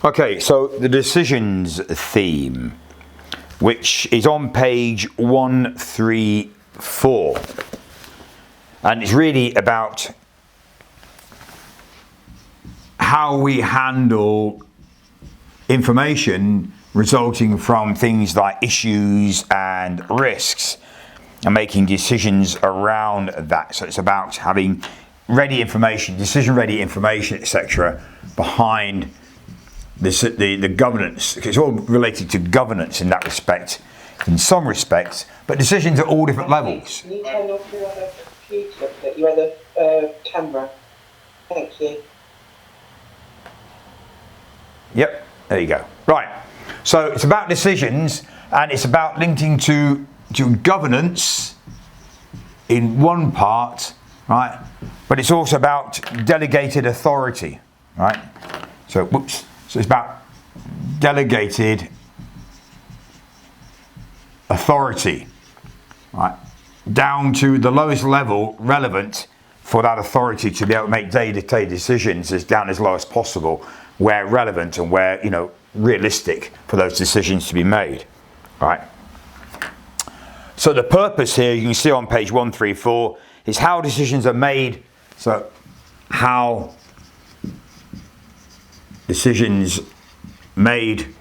Okay, so the decisions theme, which is on page 134, and it's really about how we handle information resulting from things like issues and risks and making decisions around that. So it's about having ready information, decision ready information, etc. behind the governance. It's all related to governance in that respect, in some respects, but decisions at all different levels. Can you turn off your other computer, your other camera? Thank you. Yep, there you go. Right, so it's about decisions, and it's about linking to governance in one part, right? But it's also about delegated authority, right? So, whoops. So it's about delegated authority, right? Down to the lowest level relevant for that authority to be able to make day-to-day decisions is down as low as possible, where relevant and where, realistic for those decisions to be made, right? So the purpose here, you can see on page 134, is how decisions are made. So how decisions made,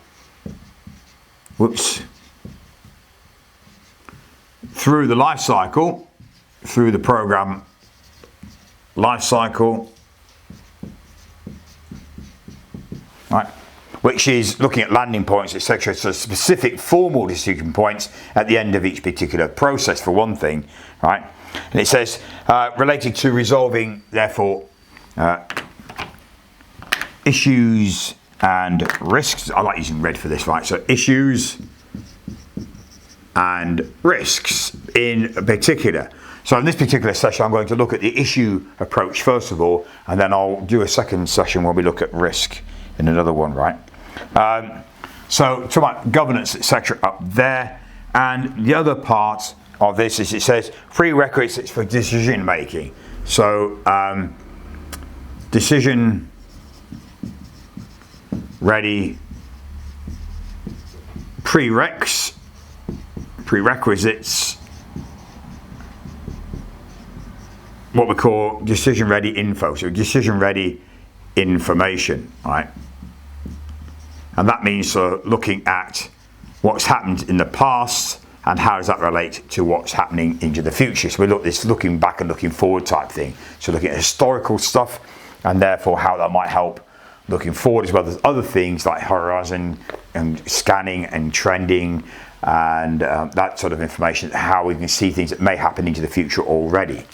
through the life cycle, through the program life cycle, right? Which is looking at landing points, etc. So specific formal decision points at the end of each particular process, for one thing, right? And it says related to resolving, therefore, issues and risks. I like using red for this, right? So issues and risks in particular. So in this particular session, I'm going to look at the issue approach first of all, and then I'll do a second session where we look at risk in another one, right? So talk about governance, etc. up there. And the other part of this is it says prerequisites for decision making. So decision ready prerequisites, what we call decision ready info. So decision ready information, right? And that means looking at what's happened in the past and how does that relate to what's happening into the future. So we look this looking back and looking forward type thing. So looking at historical stuff and therefore how that might help looking forward, as well as other things like horizon and scanning and trending and that sort of information, how we can see things that may happen into the future already,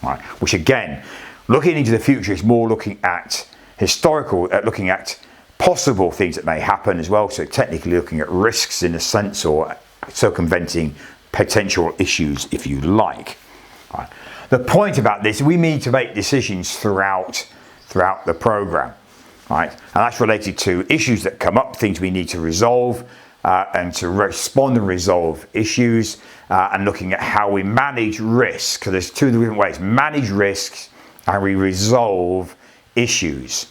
right? Which again, looking into the future is more looking at historical, looking at possible things that may happen as well. So technically looking at risks in a sense, or circumventing potential issues, if you like. Right. The point about this, we need to make decisions throughout the program. Right, and that's related to issues that come up, things we need to resolve, and to respond and resolve issues, and looking at how we manage risk. Because there's two different ways: manage risks and we resolve issues.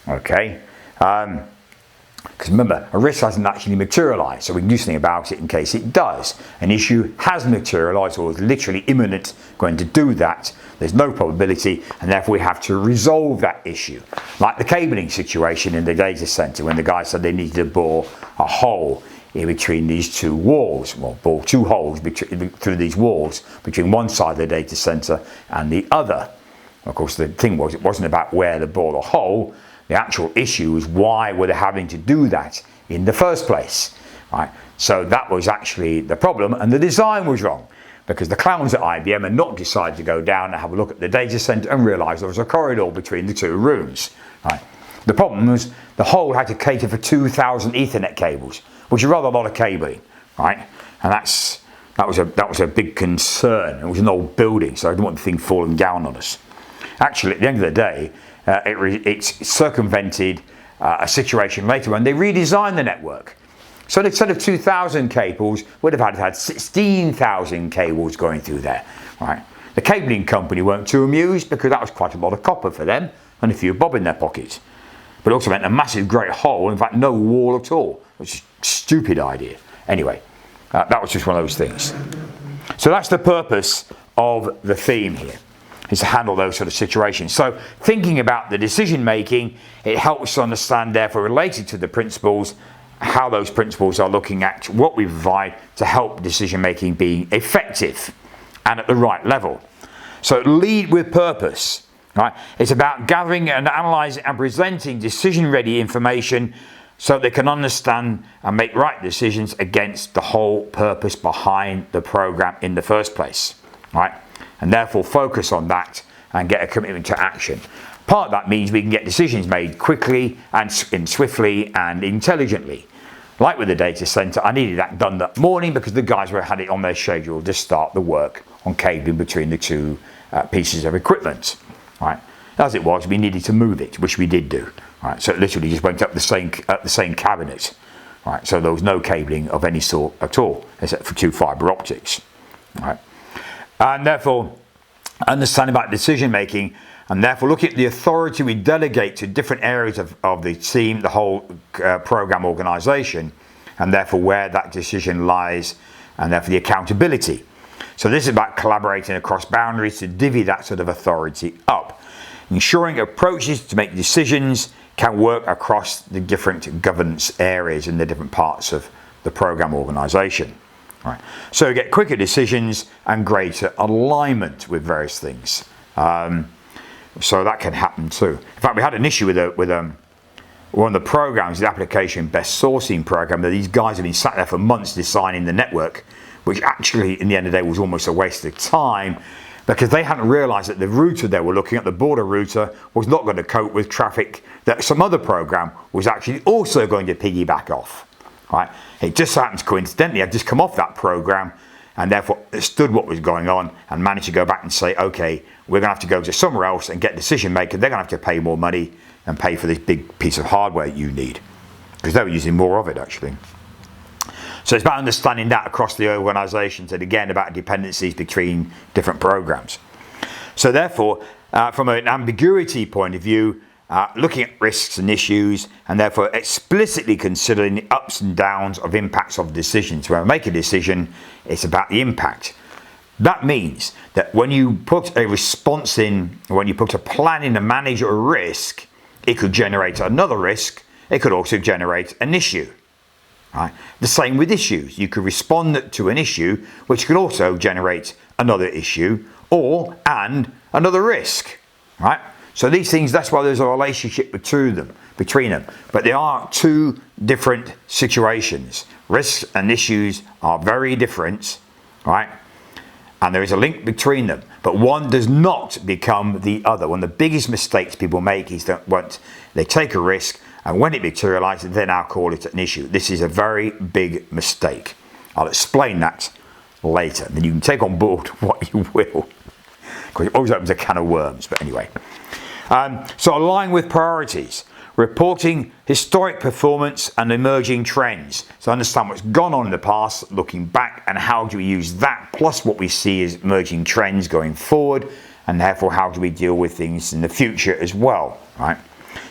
Okay, because remember, a risk hasn't actually materialised, so we can do something about it in case it does. An issue has materialised or is literally imminent going to do that. There's no probability, and therefore we have to resolve that issue. Like the cabling situation in the data centre, when the guy said they needed to bore a hole in between these two walls, well, bore two holes through these walls between one side of the data centre and the other. Of course, the thing was, it wasn't about where to bore the hole. The actual issue is why were they having to do that in the first place, right? So that was actually the problem, and the design was wrong, because the clowns at IBM had not decided to go down and have a look at the data center and realize there was a corridor between the two rooms, right? The problem was the hole had to cater for 2,000 Ethernet cables, which is rather a lot of cabling, right? And that was a big concern. It was an old building, so I didn't want the thing falling down on us. Actually, at the end of the day, it's circumvented a situation later when they redesigned the network. So instead of 2,000 cables, would have had 16,000 cables going through there, right? The cabling company weren't too amused, because that was quite a lot of copper for them and a few bob in their pockets. But it also meant a massive great hole, in fact no wall at all, which is a stupid idea. Anyway, that was just one of those things. So that's the purpose of the theme here, is to handle those sort of situations. So thinking about the decision making, it helps to understand, therefore, related to the principles, how those principles are looking at what we provide to help decision making being effective and at the right level. So lead with purpose, right? It's about gathering and analysing and presenting decision-ready information so they can understand and make right decisions against the whole purpose behind the program in the first place, right? And therefore focus on that and get a commitment to action. Part of that means we can get decisions made quickly and swiftly and intelligently. Like with the data center, I needed that done that morning because the guys had it on their schedule to start the work on cabling between the two pieces of equipment. Right? As it was, we needed to move it, which we did do. Right? So it literally just went up the same cabinet. Right? So there was no cabling of any sort at all, except for 2 fibre optics. Right? And therefore, understanding about decision making, and therefore looking at the authority we delegate to different areas of the team, the whole program organisation, and therefore where that decision lies, and therefore the accountability. So this is about collaborating across boundaries to divvy that sort of authority up. Ensuring approaches to make decisions can work across the different governance areas in the different parts of the program organisation. Right. So you get quicker decisions and greater alignment with various things. So that can happen too. In fact, we had an issue with one of the programs, the application best sourcing program, that these guys have been sat there for months designing the network, which actually in the end of the day was almost a waste of time because they hadn't realised that the router they were looking at, the border router, was not going to cope with traffic that some other program was actually also going to piggyback off. Right? It just happens coincidentally, I'd just come off that program and therefore understood what was going on and managed to go back and say, okay, we're going to have to go to somewhere else and get decision maker. They're going to have to pay more money and pay for this big piece of hardware you need, because they were using more of it actually. So it's about understanding that across the organisations, and again about dependencies between different programs. So therefore, from an ambiguity point of view, looking at risks and issues, and therefore explicitly considering the ups and downs of impacts of decisions. When I make a decision, it's about the impact. That means that when you put a response in, when you put a plan in to manage a risk, it could generate another risk. It could also generate an issue. Right? The same with issues. You could respond to an issue, which could also generate another issue and another risk. Right? So these things, that's why there's a relationship between them. But they are two different situations. Risks and issues are very different, right? And there is a link between them. But one does not become the other. One of the biggest mistakes people make is that once they take a risk, and when it materialises, they now call it an issue. This is a very big mistake. I'll explain that later. Then you can take on board what you will, because it always opens a can of worms. But anyway. So align with priorities, reporting historic performance and emerging trends. So understand what's gone on in the past, looking back, and how do we use that plus what we see as emerging trends going forward, and therefore how do we deal with things in the future as well, right?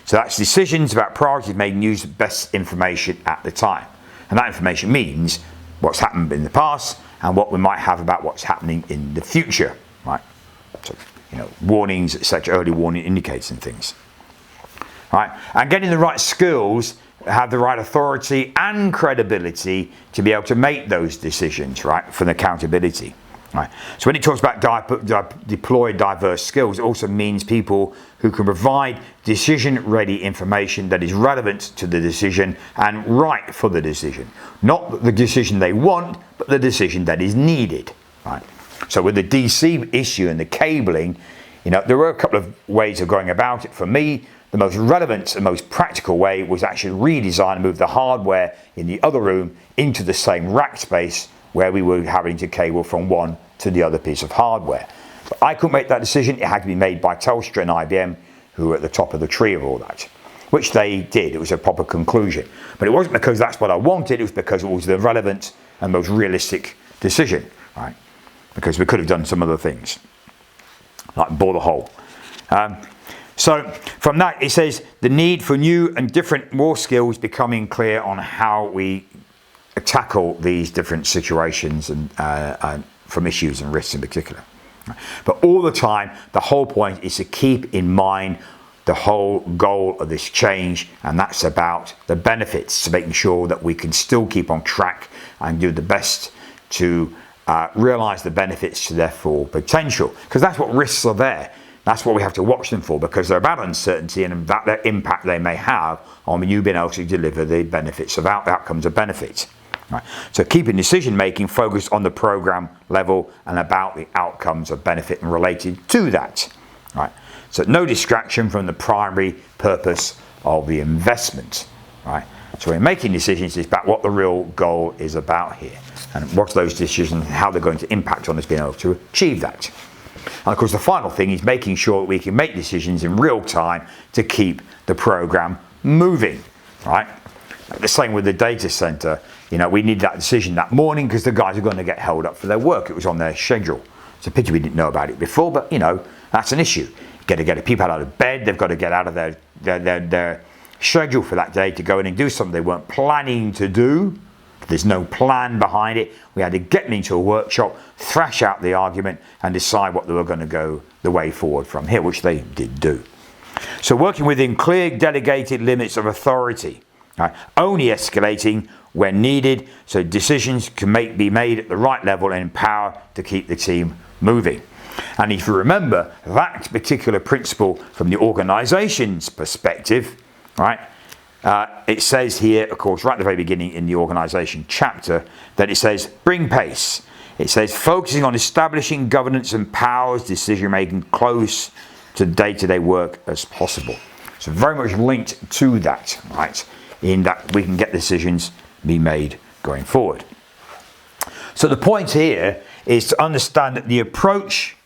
So that's decisions about priorities making use of best information at the time. And that information means what's happened in the past and what we might have about what's happening in the future, right? So, warnings, etc., early warning indicators and things. Right? And getting the right skills, have the right authority and credibility to be able to make those decisions, right, for the accountability. Right? So when it talks about deploy diverse skills, it also means people who can provide decision-ready information that is relevant to the decision and right for the decision. Not the decision they want, but the decision that is needed. Right? So with the DC issue and the cabling, there were a couple of ways of going about it. For me, the most relevant and most practical way was actually redesign and move the hardware in the other room into the same rack space where we were having to cable from one to the other piece of hardware. But I couldn't make that decision. It had to be made by Telstra and IBM, who were at the top of the tree of all that, which they did. It was a proper conclusion. But it wasn't because that's what I wanted. It was because it was the relevant and most realistic decision, right? Because we could have done some other things, like bore the hole. So from that, it says the need for new and different more skills becoming clear on how we tackle these different situations and from issues and risks in particular. But all the time, the whole point is to keep in mind the whole goal of this change, and that's about the benefits, to making sure that we can still keep on track and do the best to realize the benefits to their full potential, because that's what risks are there. That's what we have to watch them for, because they're about uncertainty and about the impact they may have on you being able to deliver the benefits of outcomes of benefits. Right. So keeping decision making focused on the program level and about the outcomes of benefit and related to that. Right. So no distraction from the primary purpose of the investment. Right. So we're making decisions, it's about what the real goal is about here, and what those decisions and how they're going to impact on us being able to achieve that. And of course the final thing is making sure that we can make decisions in real time to keep the program moving. Right. The same with the data center. You know, we need that decision that morning because the guys are going to get held up for their work. It was on their schedule. It's a pity we didn't know about it before, but you know, that's an issue. You've got to get the people out of bed. They've got to get out of their schedule for that day to go in and do something they weren't planning to do. There's no plan behind it. We had to get them into a workshop, thrash out the argument and decide what they were going to go the way forward from here, which they did do. So working within clear delegated limits of authority, right? Only escalating when needed, so decisions can be made at the right level and in power to keep the team moving. And if you remember that particular principle from the organization's perspective, right, it says here, of course, right at the very beginning in the organization chapter, that it says bring pace. It says focusing on establishing governance and powers decision making close to day-to-day work as possible. So very much linked to that, right, in that we can get decisions be made going forward. So the point here is to understand that the approach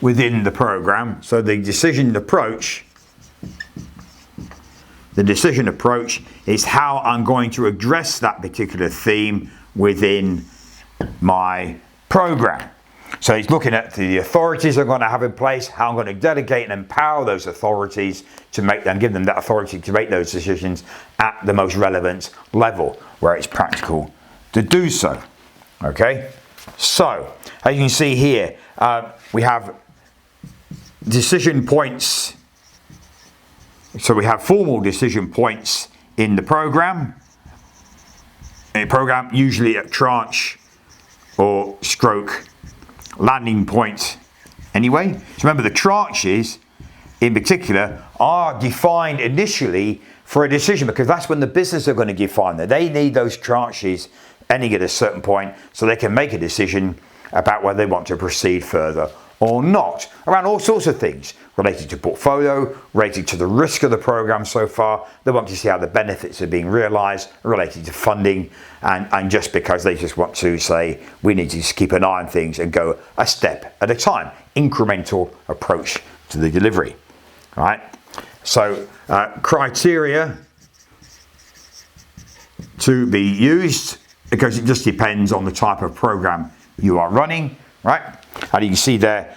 within the program, so the decision approach is how I'm going to address that particular theme within my program. So he's looking at the authorities I'm going to have in place, how I'm going to delegate and empower those authorities to make them, give them that authority to make those decisions at the most relevant level where it's practical to do so. Okay, so as you can see here, we have decision points. So we have formal decision points in the program. In a program, usually at tranche or stroke landing point anyway. So remember, the tranches in particular are defined initially for a decision, because that's when the business are going to define that. They need those tranches ending at a certain point so they can make a decision about whether they want to proceed further or not, around all sorts of things related to portfolio, related to the risk of the program so far. They want to see how the benefits are being realized, related to funding, and just because they just want to say we need to just keep an eye on things and go a step at a time, incremental approach to the delivery. All right, so criteria to be used, because it just depends on the type of program you are running, right? And you can see there,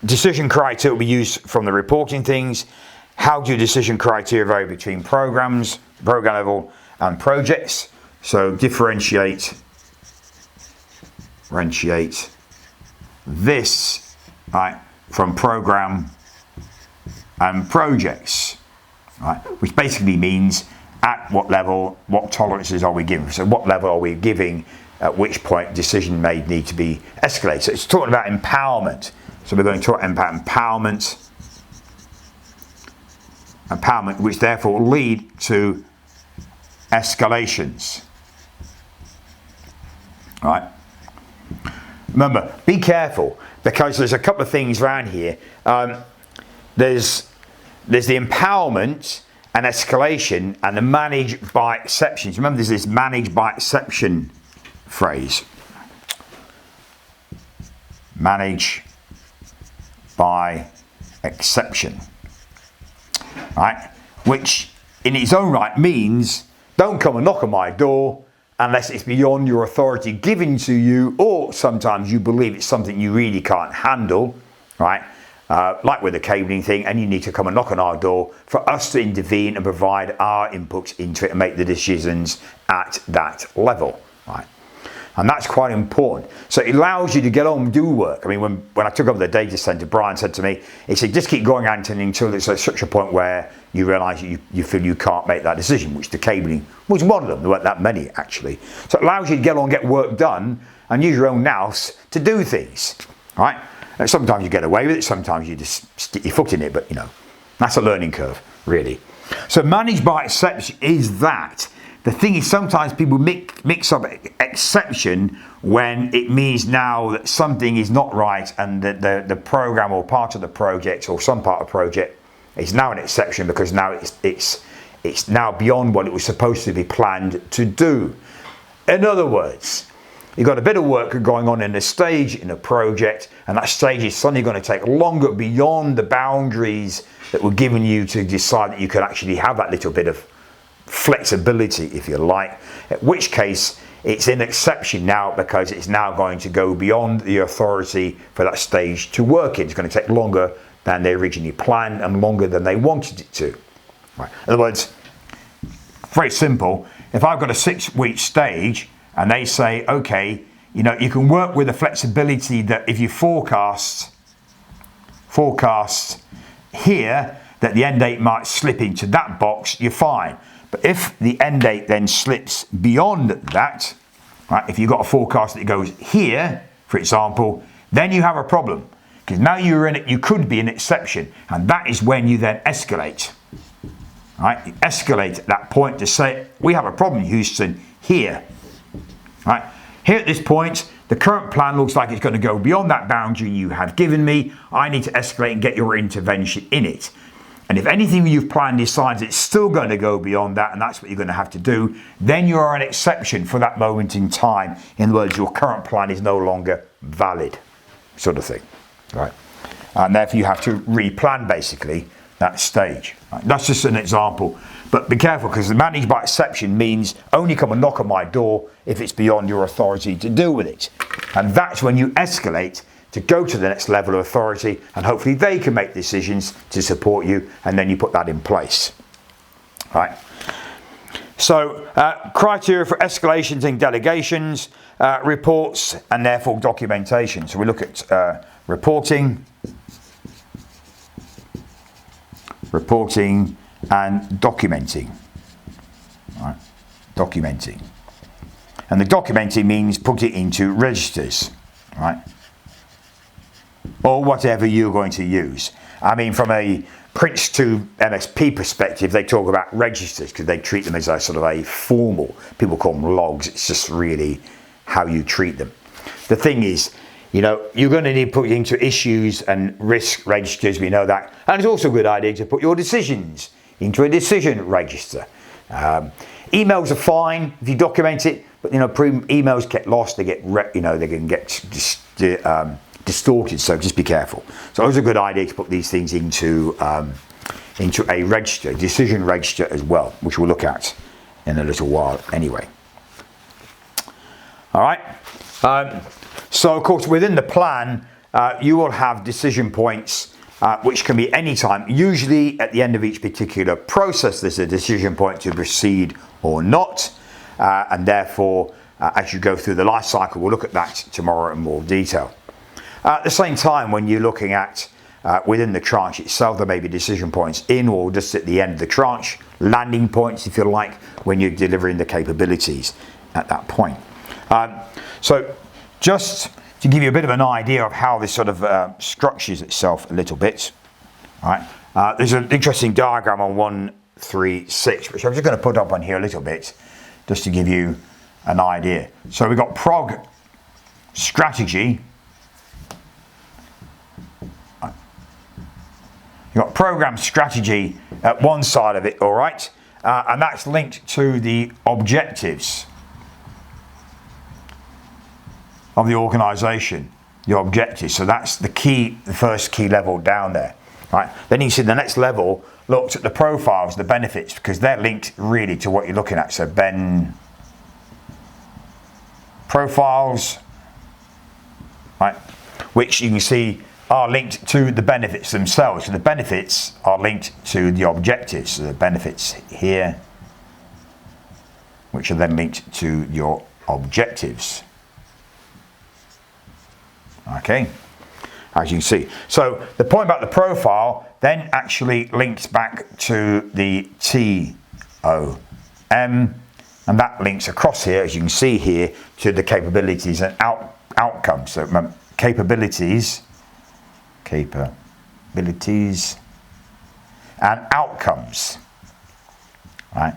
decision criteria will be used from the reporting things. How do decision criteria vary between programs, program level, and projects? So differentiate this, right, from program and projects, right? Which basically means at what level, what tolerances are we giving? So what level are we giving? At which point decision may need to be escalated. So it's talking about empowerment. So we're going to talk about empowerment, which therefore will lead to escalations. All right. Remember, be careful, because there's a couple of things around here. There's the empowerment and escalation and the manage by exceptions. Remember, there's this manage by exception phrase. Manage by exception, right? Which in its own right means don't come and knock on my door unless it's beyond your authority given to you, or sometimes you believe it's something you really can't handle, right? like with the cabling thing, and you need to come and knock on our door for us to intervene and provide our inputs into it and make the decisions at that level, right? And that's quite important. So it allows you to get on and do work. I mean, when I took over the data center, Brian said to me, he said, just keep going, Anthony, until it's at such a point where you realize you feel you can't make that decision, which the cabling was one of them. There weren't that many, actually. So it allows you to get on, get work done, and use your own nous to do things, right? And sometimes you get away with it, sometimes you just stick your foot in it, but you know, that's a learning curve, really. So managed by exception is that. The thing is, sometimes people mix up exception when it means now that something is not right and that the program or part of the project or some part of the project is now an exception because now it's now beyond what it was supposed to be planned to do. In other words, you've got a bit of work going on in a stage in a project, and that stage is suddenly going to take longer beyond the boundaries that were given you to decide that you could actually have that little bit of flexibility, if you like, in which case it's an exception now because it's now going to go beyond the authority for that stage to work in. It's going to take longer than they originally planned and longer than they wanted it to. Right. In other words, very simple, if I've got a 6-week stage and they say, okay, you know, you can work with the flexibility that if you forecast here that the end date might slip into that box, you're fine. But if the end date then slips beyond that, right, if you've got a forecast that goes here, for example, then you have a problem. Because now you're in it, you could be an exception. And that is when you then escalate. Right? You escalate at that point to say, we have a problem, Houston, here. Right? Here at this point, the current plan looks like it's going to go beyond that boundary you have given me. I need to escalate and get your intervention in it. And if anything you've planned decides it's still going to go beyond that, and that's what you're going to have to do, then you are an exception for that moment in time. In other words, your current plan is no longer valid, sort of thing, right? And therefore you have to replan basically that stage. Right? That's just an example, but be careful because the managed by exception means only come and knock on my door if it's beyond your authority to deal with it. And that's when you escalate to go to the next level of authority, and hopefully they can make decisions to support you, and then you put that in place. Right. So criteria for escalations and delegations, reports, and therefore documentation. So we look at reporting, and documenting. Right. Documenting. And the documenting means put it into registers. Right. Or whatever you're going to use. I mean, from a Prince to MSP perspective, they talk about registers because they treat them as a sort of a formal, people call them logs, it's just really how you treat them. The thing is, you know, you're going to need to put into issues and risk registers, we know that, and it's also a good idea to put your decisions into a decision register. Emails are fine if you document it, but you know, emails get lost, they can get distorted, so just be careful. So it's a good idea to put these things into a register, decision register as well, which we'll look at in a little while anyway. All right. So of course within the plan you will have decision points which can be any time. Usually at the end of each particular process there's a decision point to proceed or not, and therefore as you go through the life cycle, we'll look at that tomorrow in more detail. At the same time, when you're looking at within the tranche itself, there may be decision points in or just at the end of the tranche, landing points, if you like, when you're delivering the capabilities at that point. So just to give you a bit of an idea of how this sort of structures itself a little bit, right? There's an interesting diagram on 136, which I'm just going to put up on here a little bit, just to give you an idea. So we've got prog strategy. You've got program strategy at one side of it, all right? And that's linked to the objectives of the organisation, your objectives. So that's the first key level down there, right? Then you see the next level looks at the profiles, the benefits, because they're linked really to what you're looking at. So profiles, right? Which you can see are linked to the benefits themselves. So the benefits are linked to the objectives. So the benefits here, which are then linked to your objectives. Okay, as you can see. So the point about the profile then actually links back to the TOM, and that links across here, as you can see here, to the capabilities and outcomes. So remember, capabilities and outcomes, right?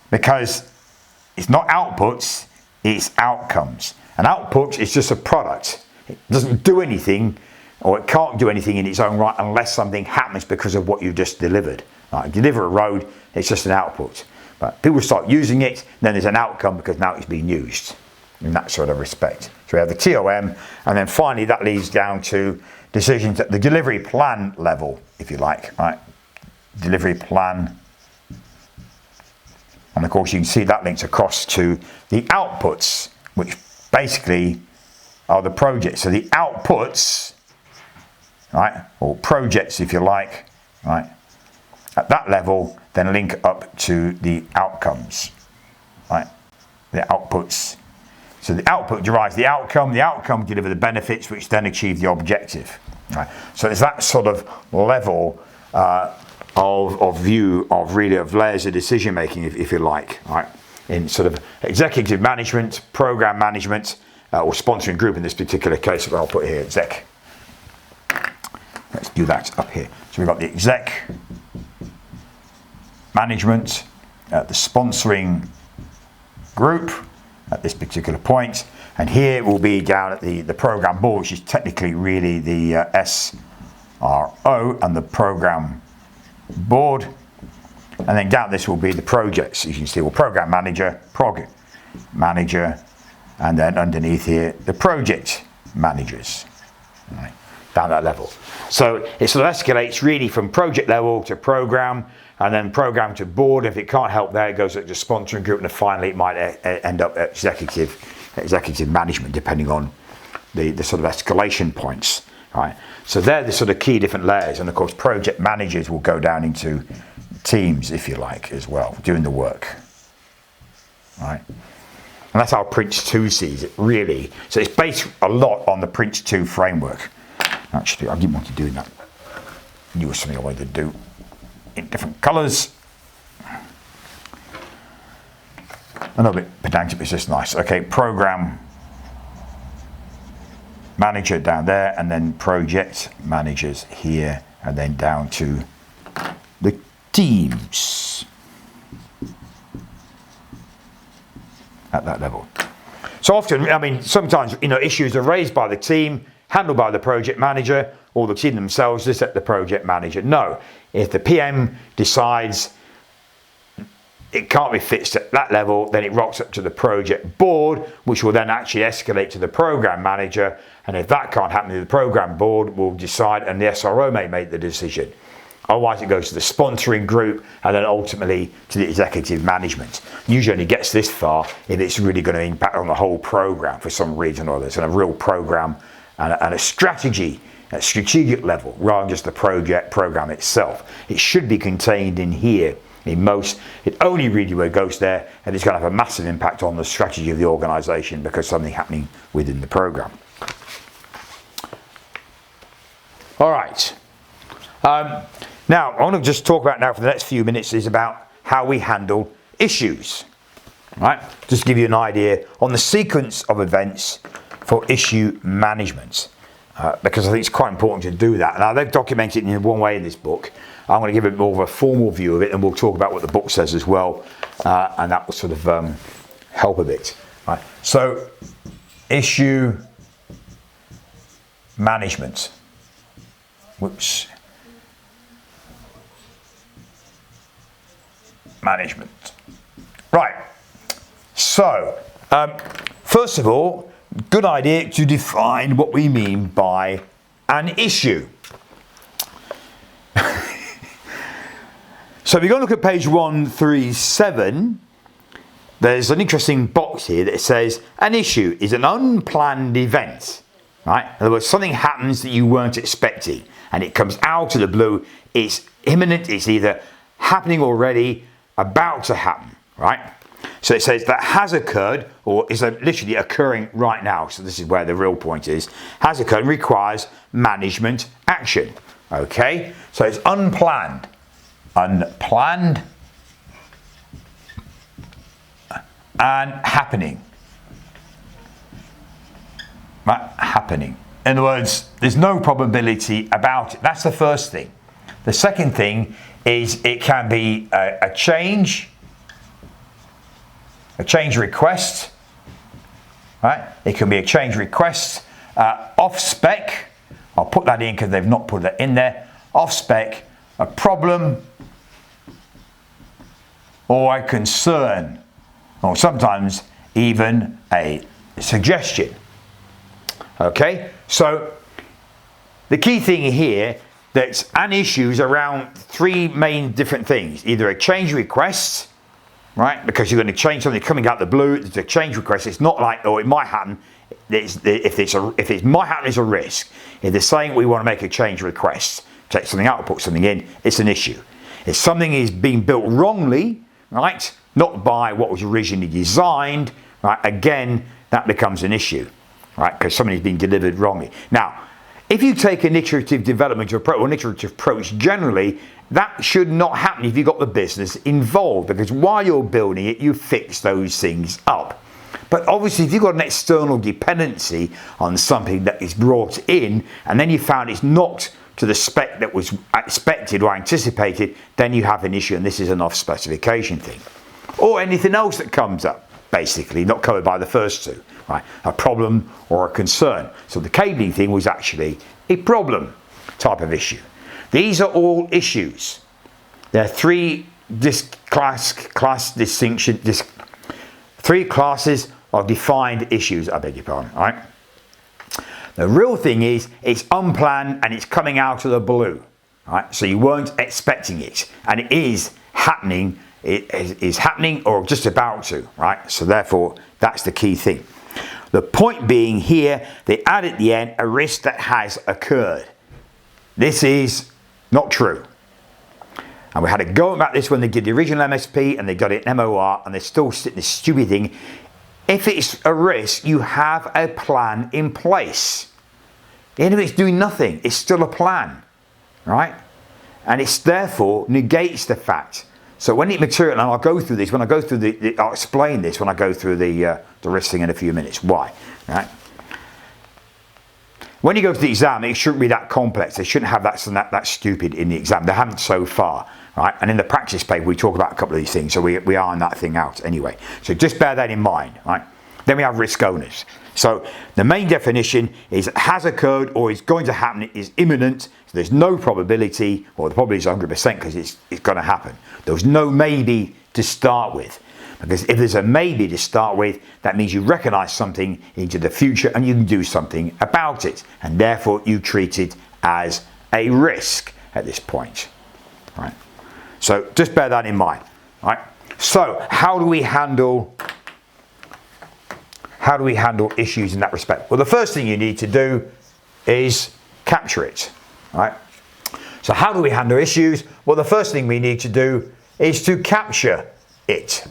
Because it's not outputs, it's outcomes. And output is just a product. It doesn't do anything, or it can't do anything in its own right unless something happens because of what you just delivered. Like deliver a road, it's just an output. But people start using it, then there's an outcome because now it's being used in that sort of respect. So we have the TOM, and then finally that leads down to decisions at the delivery plan level, if you like, right? Delivery plan. And of course you can see that links across to the outputs, which basically are the projects. So the outputs, right, or projects if you like, right, at that level then link up to the outcomes, right, the outputs. So the output derives the outcome deliver the benefits which then achieve the objective, right. So it's that sort of level of view of really of layers of decision making, if you like, right, in sort of executive management, program management, or sponsoring group in this particular case. I'll put here exec. Let's do that up here. So we've got the exec management, the sponsoring group at this particular point, and here will be down at the program board, which is technically really the SRO and the program board, and then down this will be the projects. You can see, well, program manager, and then underneath here the project managers, right, down that level. So it sort of escalates really from project level to program, and then program to board. If it can't help there, it goes to the sponsoring group, and then finally it might end up at executive management, depending on the sort of escalation points, right? So they're the sort of key different layers, and of course project managers will go down into teams, if you like, as well, doing the work, right? And that's how Prince 2 sees it, really. So it's based a lot on the Prince 2 framework. Actually, I didn't want to do that. I knew it was something I wanted to do in different colours. A little bit pedantic, but it's just nice. Okay, program manager down there, and then project managers here, and then down to the teams at that level. So often, I mean, sometimes, you know, issues are raised by the team, handled by the project manager, or the team themselves, just let the project manager know. If the PM decides it can't be fixed at that level, then it rocks up to the project board, which will then actually escalate to the program manager. And if that can't happen, the program board will decide, and the SRO may make the decision. Otherwise, it goes to the sponsoring group, and then ultimately to the executive management. Usually only gets this far if it's really going to impact on the whole program for some reason or other. It's a real program and a strategy at strategic level, rather than just the program itself. It should be contained in here. In most, it only really where it goes there, and it's going to have a massive impact on the strategy of the organisation because something happening within the program. All right. Now, I want to just talk about now for the next few minutes is about how we handle issues. Right? Just to give you an idea on the sequence of events for issue management. Because I think it's quite important to do that. Now, they've documented it in one way in this book. I'm going to give it more of a formal view of it, and we'll talk about what the book says as well, and that will sort of help a bit. Right. So, issue management. Whoops. Management. Right. So, first of all, good idea to define what we mean by an issue. So if you go and look at page 137, there's an interesting box here that says an issue is an unplanned event right? In other words, something happens that you weren't expecting, and it comes out of the blue. It's imminent. It's either happening already, about to happen, right? So it says that has occurred, or is literally occurring right now. So this is where the real point is. Has occurred and requires management action. Okay, so it's unplanned. Unplanned and happening. Right, happening. In other words, there's no probability about it. That's the first thing. The second thing is it can be a change request, right? It can be a change request off spec. I'll put that in because they've not put that in there. Off spec, a problem or a concern, or sometimes even a suggestion. Okay, so the key thing here that's an issue is around three main different things. Either a change request, right? Because you're going to change something coming out the blue. It's a change request. It's not like, oh, it might happen. If it might happen, it's a risk. If they're saying we want to make a change request, take something out, put something in, it's an issue. If something is being built wrongly, right? Not by what was originally designed, right? Again, that becomes an issue, right? Because something's been delivered wrongly. Now, if you take an iterative development approach, or an iterative approach generally, that should not happen if you've got the business involved, because while you're building it, you fix those things up. But obviously, if you've got an external dependency on something that is brought in, and then you found it's not to the spec that was expected or anticipated, then you have an issue, and this is an off-specification thing. Or anything else that comes up, basically, not covered by the first two, right? A problem or a concern. So the cabling thing was actually a problem type of issue. These are all issues. There are three three classes of defined issues, I beg your pardon, right? The real thing is, it's unplanned and it's coming out of the blue, right? So you weren't expecting it, and it is happening. It is happening or just about to, right? So therefore, that's the key thing. The point being here, they add at the end a risk that has occurred. This is not true. And we had a go about this when they did the original MSP and they got it in MOR, and they're still sitting this stupid thing. If it's a risk, you have a plan in place. Even if it's doing nothing, it's still a plan, right? And it's therefore negates the fact. So when it materializes, and I'll go through this, I'll explain this when I go through the risk thing in a few minutes. Why, right? When you go to the exam, it shouldn't be that complex. They shouldn't have that stupid in the exam. They haven't so far, right? And in the practice paper, we talk about a couple of these things. So we iron that thing out anyway. So just bear that in mind, right? Then we have risk owners. So the main definition is has occurred or is going to happen, is imminent. So there's no probability, or the probability is 100% because it's going to happen. There's no maybe to start with. Because if there's a maybe to start with, that means you recognize something into the future and you can do something about it. And therefore you treat it as a risk at this point. Right? So just bear that in mind. Right? So how do we handle issues in that respect? Well, the first thing you need to do is capture it. Right? So how do we handle issues? Well, the first thing we need to do is to capture it.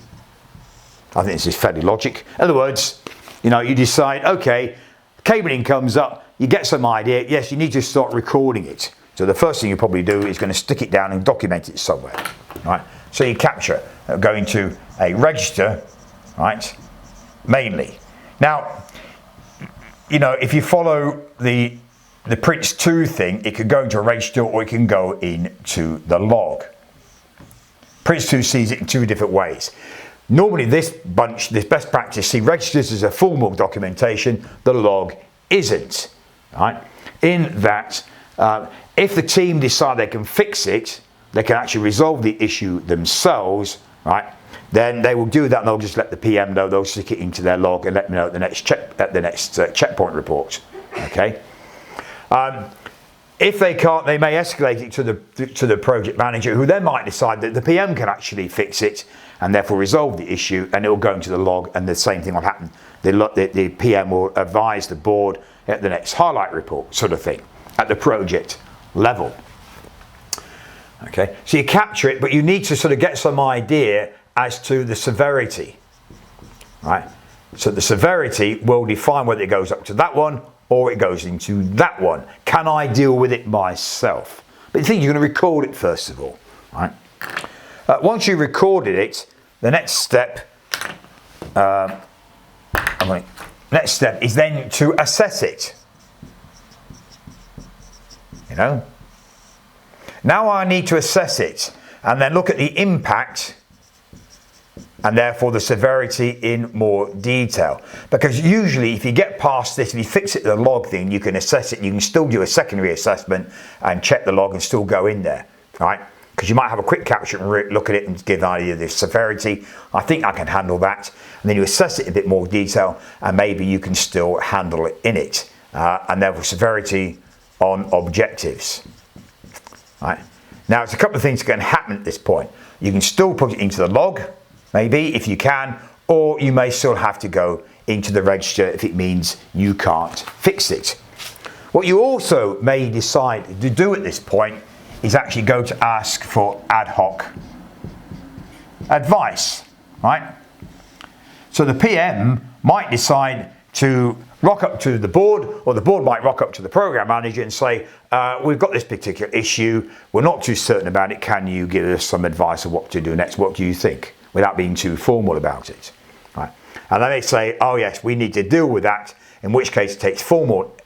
I think this is fairly logic. In other words, you decide, okay, cabling comes up, you get some idea, yes, you need to start recording it. So the first thing you probably do is going to stick it down and document it somewhere, right? So you capture, going to a register, right, mainly. Now, if you follow the Prince 2 thing, it could go into a register or it can go into the log. Prince 2 sees it in two different ways. Normally this best practice, see registers as a formal documentation, the log isn't, right? In that, if the team decide they can fix it, they can actually resolve the issue themselves, right? Then they will do that and they'll just let the PM know, they'll stick it into their log and let me know at the next checkpoint report, okay? If they can't, they may escalate it to the project manager, who then might decide that the PM can actually fix it and therefore resolve the issue, and it will go into the log, and the same thing will happen. The PM will advise the board at the next highlight report sort of thing, at the project level. Okay, so you capture it, but you need to sort of get some idea as to the severity, right? So the severity will define whether it goes up to that one or it goes into that one. Can I deal with it myself? But you think you're going to record it first of all, right? Once you recorded it, the next step, is then to assess it. You know? Now I need to assess it and then look at the impact and therefore the severity in more detail. Because usually if you get past this, if you fix it to the log thing, you can assess it, you can still do a secondary assessment and check the log and still go in there, right? Because you might have a quick capture and look at it and give an idea of the severity. I think I can handle that. And then you assess it in a bit more detail and maybe you can still handle it in it. And therefore severity on objectives. Right. Now, it's a couple of things that can happen at this point. You can still put it into the log, maybe, if you can, or you may still have to go into the register if it means you can't fix it. What you also may decide to do at this point is actually go to ask for ad hoc advice, right? So the PM might decide to rock up to the board, or the board might rock up to the program manager and say, we've got this particular issue, we're not too certain about it, can you give us some advice of what to do next, what do you think, without being too formal about it, right? And then they say, oh yes, we need to deal with that, in which case it takes formal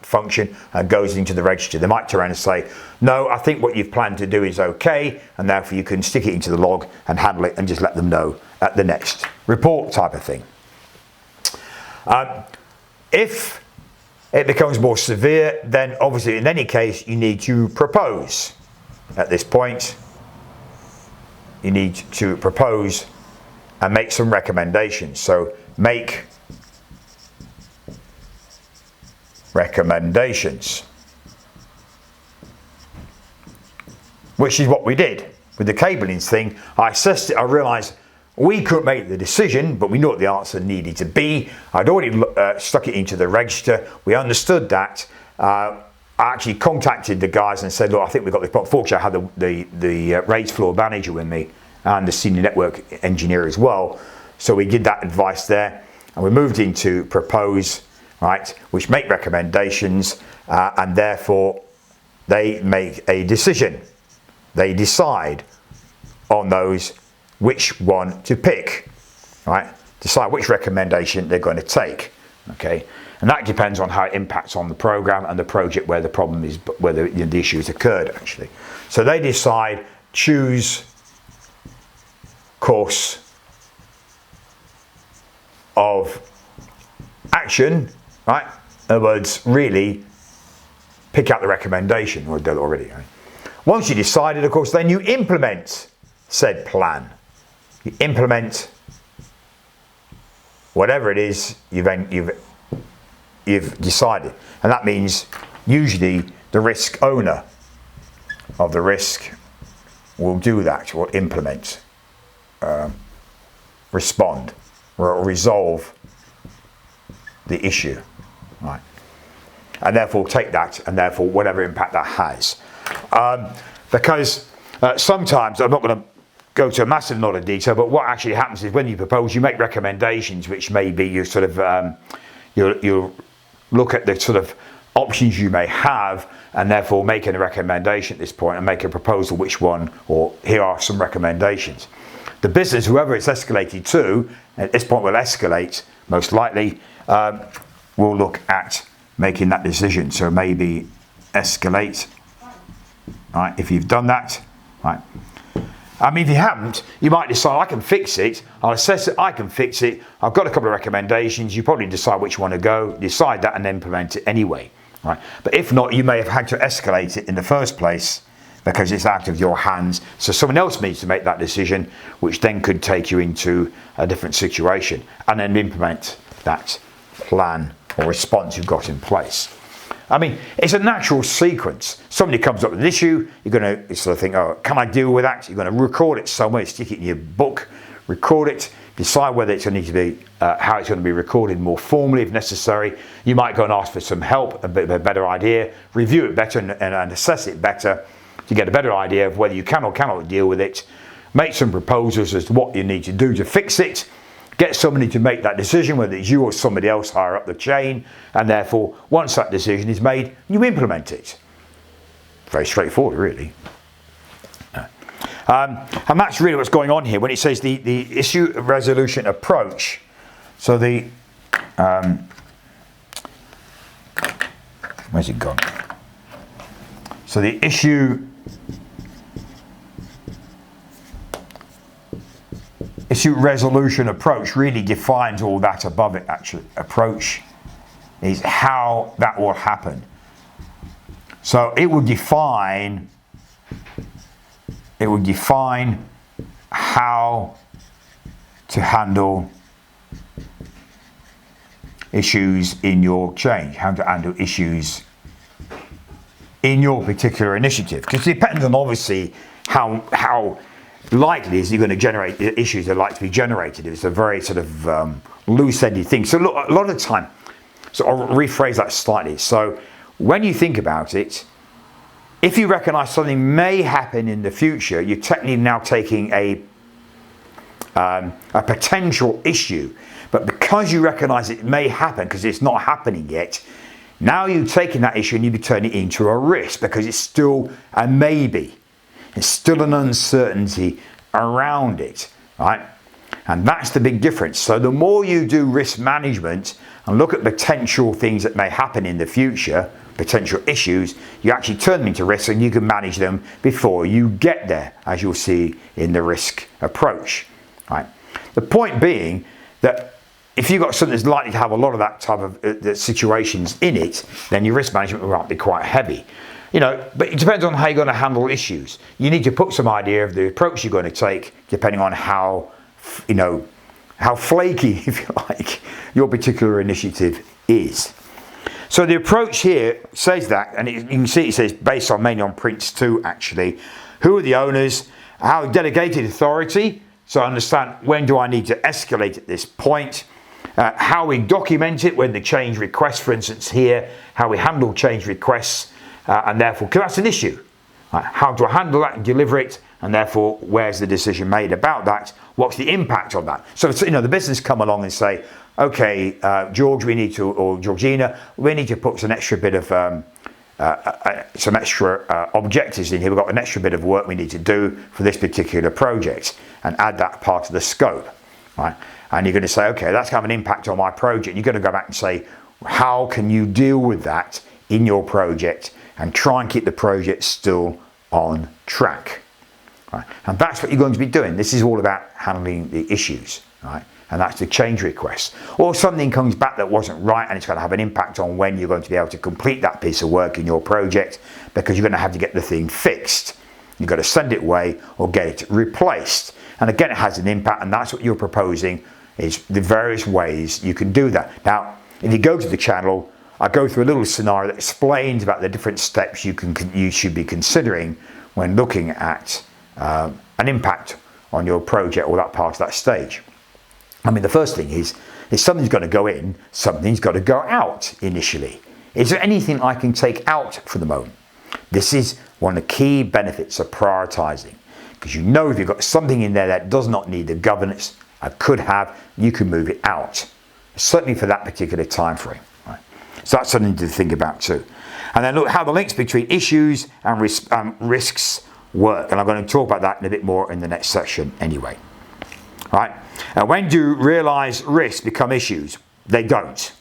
function and goes into the register. They might turn around and say, no, I think what you've planned to do is okay, and therefore you can stick it into the log and handle it and just let them know at the next report type of thing. If it becomes more severe, then obviously in any case you need to propose. At this point, you need to propose and make some recommendations. So make recommendations, which is what we did with the cablings thing. I assessed it, I realised we couldn't make the decision, but we knew what the answer needed to be. I'd already stuck it into the register. We understood that. I actually contacted the guys and said, look, I think we've got this problem. Fortunately, I had the raised floor manager with me and the senior network engineer as well. So we did that advice there. And we moved into propose, right, which make recommendations, and therefore they make a decision. They decide on those which one to pick, right? Decide which recommendation they're going to take, okay? And that depends on how it impacts on the program and the project where the problem is, where the issue has occurred actually. So they decide, choose course of action, right? In other words, really pick out the recommendation, or done already, right? Once you decided, of course, then you implement said plan. You implement whatever it is you've decided, and that means usually the risk owner of the risk will do that, will implement, respond, or resolve the issue, right? And therefore take that, and therefore whatever impact that has, because sometimes, I'm not going to go to a massive lot of detail, but what actually happens is when you propose, you make recommendations, which may be you sort of you'll look at the sort of options you may have, and therefore making a recommendation at this point and make a proposal which one, or here are some recommendations. The business, whoever it's escalated to, at this point will escalate, most likely, will look at making that decision. So maybe escalate, right, if you've done that, right. I mean, if you haven't, you might decide, I can fix it, I'll assess it, I can fix it, I've got a couple of recommendations, you probably decide which one to go, decide that and implement it anyway, right? But if not, you may have had to escalate it in the first place because it's out of your hands, so someone else needs to make that decision, which then could take you into a different situation, and then implement that plan or response you've got in place. I mean, it's a natural sequence. Somebody comes up with an issue, you're going to sort of think, oh, can I deal with that? You're going to record it somewhere, stick it in your book, record it. decide whether it's going to need to be, how it's going to be recorded more formally if necessary. You might go and ask for some help, a bit of a better idea, review it better and assess it better to get a better idea of whether you can or cannot deal with it. Make some proposals as to what you need to do to fix it. Get somebody to make that decision, whether it's you or somebody else higher up the chain, and therefore, once that decision is made, you implement it. Very straightforward, really. And that's really what's going on here when it says the issue resolution approach. So the where's it gone? So the issue resolution approach really defines all that above it. Actually, approach is how that will happen. So it will define how to handle issues in your change, how to handle issues in your particular initiative. Because it depends on obviously how likely is you're going to generate issues that are like to be generated. It's a very sort of loose-ended thing. So look, a lot of the time, so I'll rephrase that slightly. So when you think about it, if you recognise something may happen in the future, you're technically now taking a potential issue. But because you recognise it may happen, because it's not happening yet, now you're taking that issue and you turn it into a risk because it's still a maybe. It's still an uncertainty around it, right? And that's the big difference. So the more you do risk management and look at potential things that may happen in the future, potential issues, you actually turn them into risks and you can manage them before you get there, as you'll see in the risk approach, right? The point being that if you've got something that's likely to have a lot of that type of situations in it, then your risk management might be quite heavy. But it depends on how you're going to handle issues. You need to put some idea of the approach you're going to take, depending on how flaky, if you like, your particular initiative is. So the approach here says that, and you can see it says based on mainly on Prince 2 actually. Who are the owners? How delegated authority? So understand when do I need to escalate at this point? How we document it when the change request, for instance here, how we handle change requests. And therefore, because that's an issue. Right? How do I handle that and deliver it? And therefore, where's the decision made about that? What's the impact on that? So, the business come along and say, okay, George, or Georgina, we need to put some extra bit of, some extra objectives in here. We've got an extra bit of work we need to do for this particular project and add that part of the scope. Right? And you're going to say, okay, that's going to have an impact on my project. You're going to go back and say, how can you deal with that in your project and try and keep the project still on track, right? And that's what you're going to be doing. This is all about handling the issues, right? And that's the change request. Or something comes back that wasn't right and it's going to have an impact on when you're going to be able to complete that piece of work in your project because you're going to have to get the thing fixed. You've got to send it away or get it replaced. And again, it has an impact, and that's what you're proposing is the various ways you can do that. Now, if you go to the channel, I go through a little scenario that explains about the different steps you should be considering when looking at an impact on your project or that part of that stage. I mean, the first thing is, if something's got to go in, something's got to go out initially. Is there anything I can take out for the moment? This is one of the key benefits of prioritizing, because if you've got something in there that does not need the governance I could have, you can move it out, certainly for that particular time frame. So that's something to think about too. And then look how the links between issues and risks work. And I'm going to talk about that in a bit more in the next section anyway. Right? And when do realised risks become issues? They don't.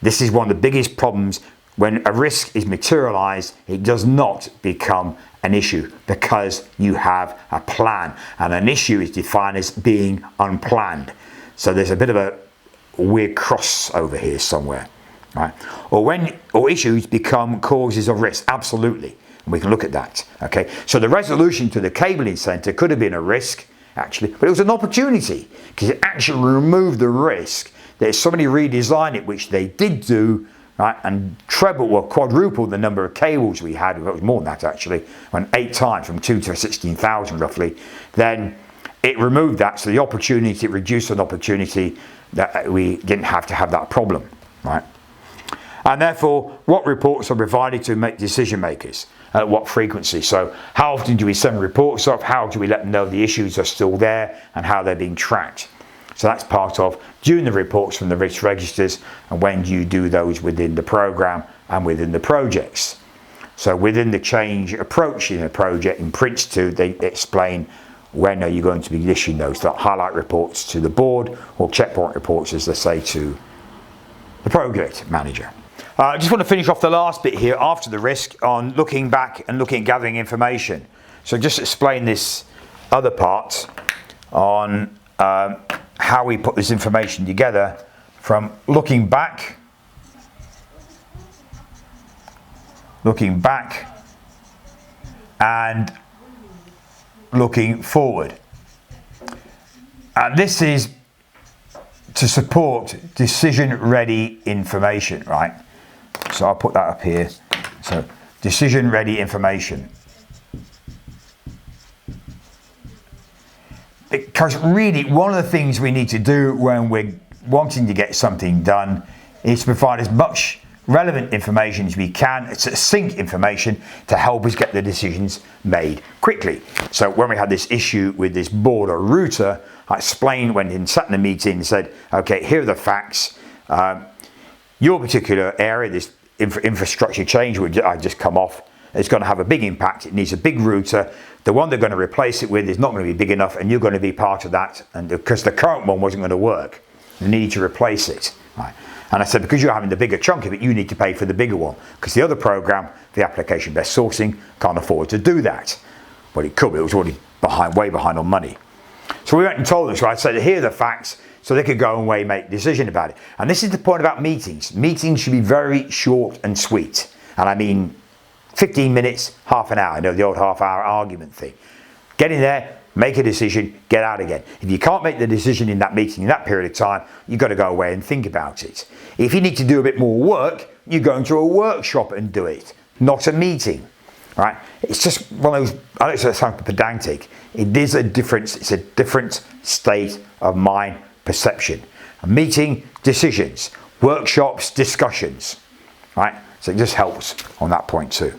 This is one of the biggest problems. When a risk is materialised, it does not become an issue because you have a plan. And an issue is defined as being unplanned. So there's a bit of a weird cross over here somewhere, right? Or issues become causes of risk. Absolutely, and we can look at that. Okay, so the resolution to the cabling centre could have been a risk actually, but it was an opportunity because it actually removed the risk that if somebody redesigned it, which they did do, right, and treble or quadruple the number of cables we had. It was more than that actually, went 8 times from 2 to 16,000 roughly. Then it removed that, so the opportunity, it reduced an opportunity that we didn't have to have that problem, right? And therefore, what reports are provided to make decision makers? At what frequency? So how often do we send reports off? How do we let them know the issues are still there and how they're being tracked? So that's part of doing the reports from the risk registers, and when do you do those within the program and within the projects. So within the change approach in a project in Prince 2, they explain when are you going to be issuing those, that highlight reports to the board, or checkpoint reports as they say to the project manager. I just want to finish off the last bit here after the risk on looking back and looking at gathering information. So just explain this other part on how we put this information together from looking back, and looking forward. And this is to support decision-ready information, right? So I'll put that up here. So decision-ready information. Because really, one of the things we need to do when we're wanting to get something done is to provide as much relevant information as we can, succinct information to help us get the decisions made quickly. So when we had this issue with this board or router, I explained when he sat in the meeting and said, okay, here are the facts. Your particular area, this infrastructure change which I just come off, is going to have a big impact. It needs a big router. The one they're going to replace it with is not going to be big enough, and you're going to be part of that. And because the current one wasn't going to work, you need to replace it. Right? And I said, because you're having the bigger chunk of it, you need to pay for the bigger one, because the other program, the application best sourcing, can't afford to do that. Well, it could, but it was already way behind on money. So we went and told them, so I said, here are the facts, so they could go away and make a decision about it. And this is the point about meetings. Meetings should be very short and sweet. And I mean 15 minutes, half an hour. I know the old half-hour argument thing. Get in there, make a decision, get out again. If you can't make the decision in that meeting in that period of time, you've got to go away and think about it. If you need to do a bit more work, you go into a workshop and do it, not a meeting. Right? It's just one of those, I don't know, it sounds pedantic. It is a difference, it's a different state of mind perception. A meeting, decisions. Workshops, discussions. Right? So it just helps on that point too.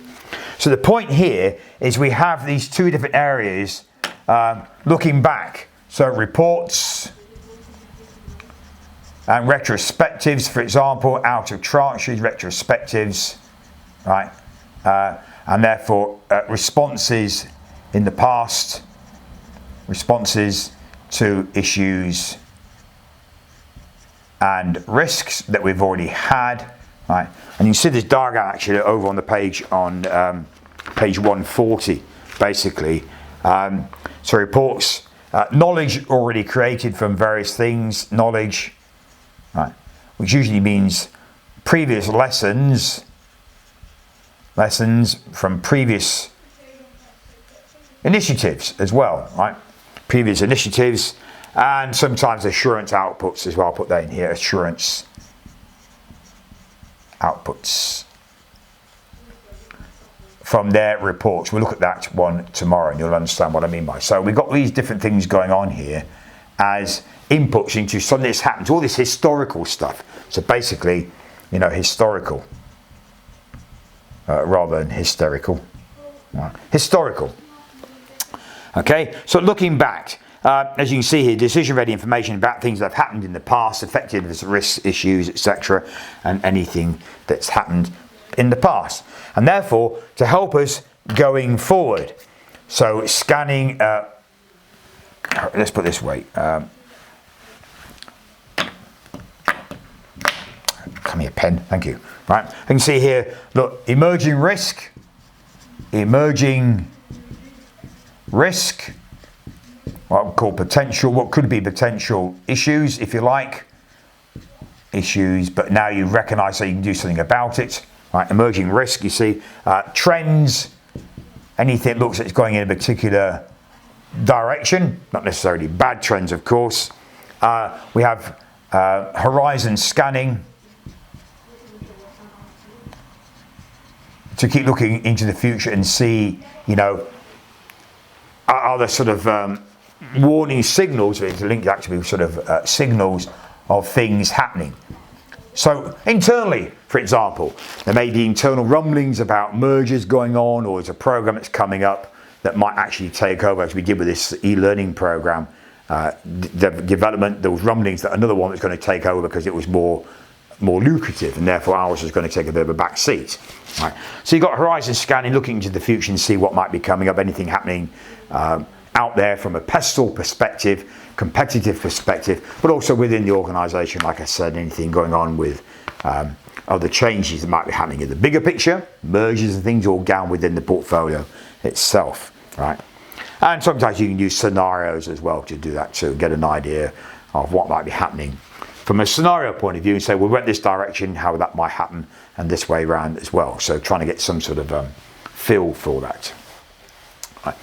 So the point here is we have these two different areas looking back. So reports and retrospectives, for example, out of tranches, retrospectives, right? And therefore responses in the past, responses to issues and risks that we've already had, right? And you see this diagram actually over on the page on page 140, basically. So reports, knowledge already created from various things, knowledge, right, which usually means previous lessons from previous initiatives as well, right? Previous initiatives, and sometimes assurance outputs as well. I'll put that in here, assurance outputs from their reports. We'll look at that one tomorrow and you'll understand what I mean by. So we've got these different things going on here as inputs into something that's happened, all this historical stuff. So basically, you know, historical rather than hysterical. Historical. Okay, so looking back, as you can see here, decision-ready information about things that have happened in the past, effectiveness, risks, issues, etc., and anything that's happened in the past. And therefore, to help us going forward, so scanning, let's put it this way, come here, pen, thank you. Right, you can see here, look, emerging risk, what we call potential, what could be potential issues, if you like, issues, but now you recognise that you can do something about it. Right, emerging risk, you see, trends, anything that looks like it's going in a particular direction, not necessarily bad trends, of course. We have horizon scanning, to keep looking into the future and see, you know, are there sort of warning signals, it's linked actually with sort of signals of things happening. So internally, for example, there may be internal rumblings about mergers going on, or there's a program that's coming up that might actually take over, as we did with this e-learning program. The development, there was rumblings that another one was going to take over because it was more lucrative, and therefore ours was going to take a bit of a back seat. Right. So you've got horizon scanning, looking into the future and see what might be coming up, anything happening out there from a pestle perspective, competitive perspective, but also within the organisation, like I said, anything going on with other changes that might be happening in the bigger picture, mergers and things all down within the portfolio itself, right? And sometimes you can use scenarios as well to do that, to get an idea of what might be happening from a scenario point of view, and say, well, we went this direction, how that might happen, and this way around as well. So trying to get some sort of feel for that. Right.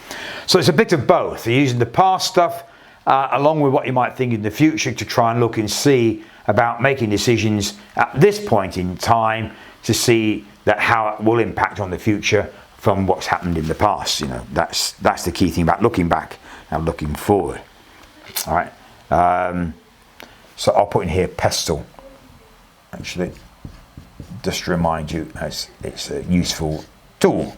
So it's a bit of both. You're using the past stuff along with what you might think in the future to try and look and see about making decisions at this point in time to see that how it will impact on the future from what's happened in the past. You know, that's the key thing about looking back and looking forward. All right. So I'll put in here pestle, actually, just to remind you as it's a useful tool.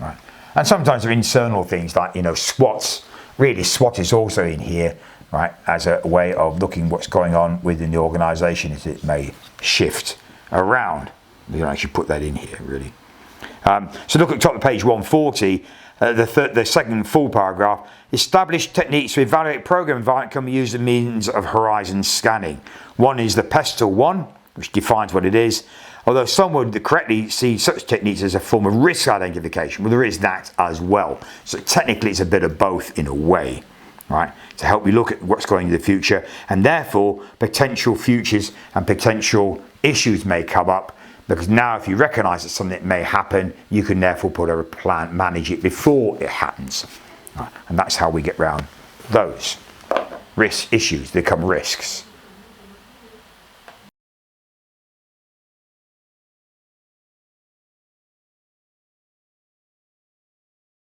Right. And sometimes there are internal things like, you know, SWOTs. Really, SWOT is also in here, right, as a way of looking what's going on within the organisation as it may shift around. You can actually put that in here, really. So look at the top of page 140, the second full paragraph. Established techniques to evaluate program environment can be used as means of horizon scanning. One is the pestle one, which defines what it is, although some would correctly see such techniques as a form of risk identification. Well, there is that as well. So technically it's a bit of both in a way, right? To help you look at what's going in the future, and therefore potential futures and potential issues may come up, because now if you recognise that something may happen, you can therefore put a plan, manage it before it happens. Right? And that's how we get around those risk issues. They become risks.